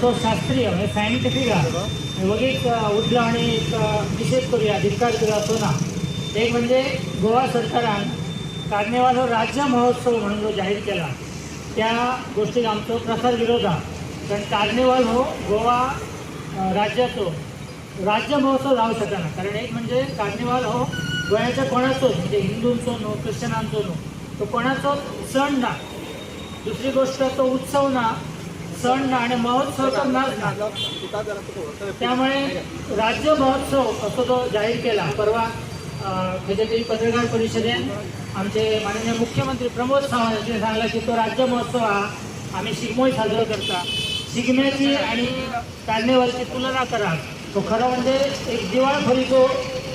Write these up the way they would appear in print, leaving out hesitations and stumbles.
तो शास्त्रीय म्हणजे सायंटिफिक आहे वगैरे उठला आणि एक निषेध करूया धिक्कार करूया असो ना. एक म्हणजे गोवा सरकारान कार्निवाल हो राज्य महोत्सव म्हणून जो जाहीर केला त्या गोष्टीक आमचो प्रसार विरोध आहे. कारण कार्निवाल हो गोवा राज्याचो राज्य महोत्सव जावं शकना. कारण एक म्हणजे कार्निवाल हो गोंयाच्या कोणाचोच म्हणजे हिंदूंचो न्हू क्रिश्चनांचो न्हू तो कोणाचोच सण ना. दुसरी गोष्ट तो उत्सव ना सण ना आणि महोत्सव तो नाच ना. त्यामुळे राज्य महोत्सव असो तो जाहीर केला परवा खंयच्या तरी पत्रकार परिशदेन आमचे माननीय मुख्यमंत्री प्रमोद सावंत यांनी सांगला की तो राज्य महोत्सव हा आम्ही शिगमोय साजरो करता. शिगम्याची आणि कार्निवालची तुलना करा तो खरं म्हणजे एक दिवाळखोरीचो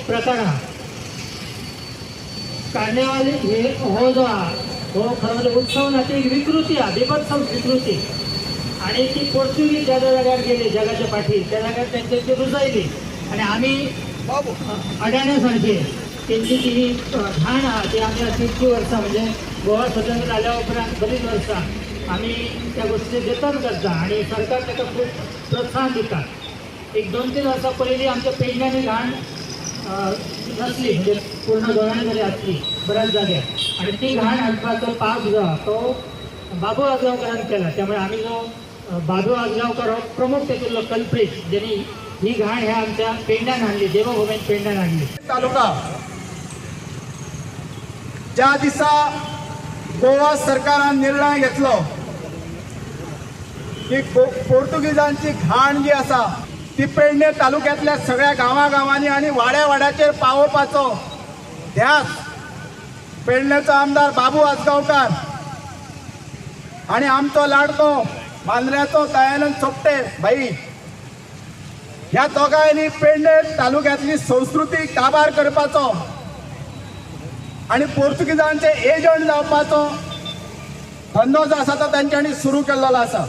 प्रकार हा. कार्निवाल हे हो जो हा हो खरं म्हणजे उत्सव ना ती एक विकृती हा बेपत्सम विकृती आणि ती पोर्तुगीज ज्या जाग्यार गेली जगाच्या पाठी त्या जाग्यार त्यांची ती रुजयली आणि आम्ही अडाण्यासारखे त्यांची जी ही घाण हा ती आम्ही तितकी वर्सां म्हणजे गोवा स्वतंत्र झाल्या उपरांत बरीच वर्सां आम्ही त्या गोष्टीचे जतन करता आणि सरकार त्याला खूप प्रोत्साहन दिता. एक 2-3 वर्सां पयलीं आमच्या पेडण्यांनी घाण नसली म्हणजे पूर्ण गोंयांमध्ये असली बऱ्याच जाग्यार आणि ती घाण हाडपाचो पाप जो हा तो बाबू आजगांवकारान केला. त्यामुळे आम्ही जो बाबू आजगांवकार हो प्रमुख तेतूंतलो कल्प्रीट ज्यांनी ही घाण ह्या आमच्या पेडण्यान हाडली देवभूमीन पेडण्यान हाडली. तालुका ज्या दिसा गोवा सरकारान निर्णय घेतलो की पोर्तुगीजांची घाण जी आसा ती पेडणे तालुक्यातल्या सगळ्या गांवांनी आणि वाड्याचेर पावोवपाचो ध्यास पेडणेचो आमदार बाबू आजगांवकार आणि आमचो लाडको मांद्र्याचो दयानंद सोपटे भाई ह्या दोगांनी पेडणे तालुक्यातली संस्कृती काबार करपाचो आणि पोर्तुगीजांचे एजंट जावपाचो धंदो जो आसा तो तांच्यांनी सुरू केल्लो आसा.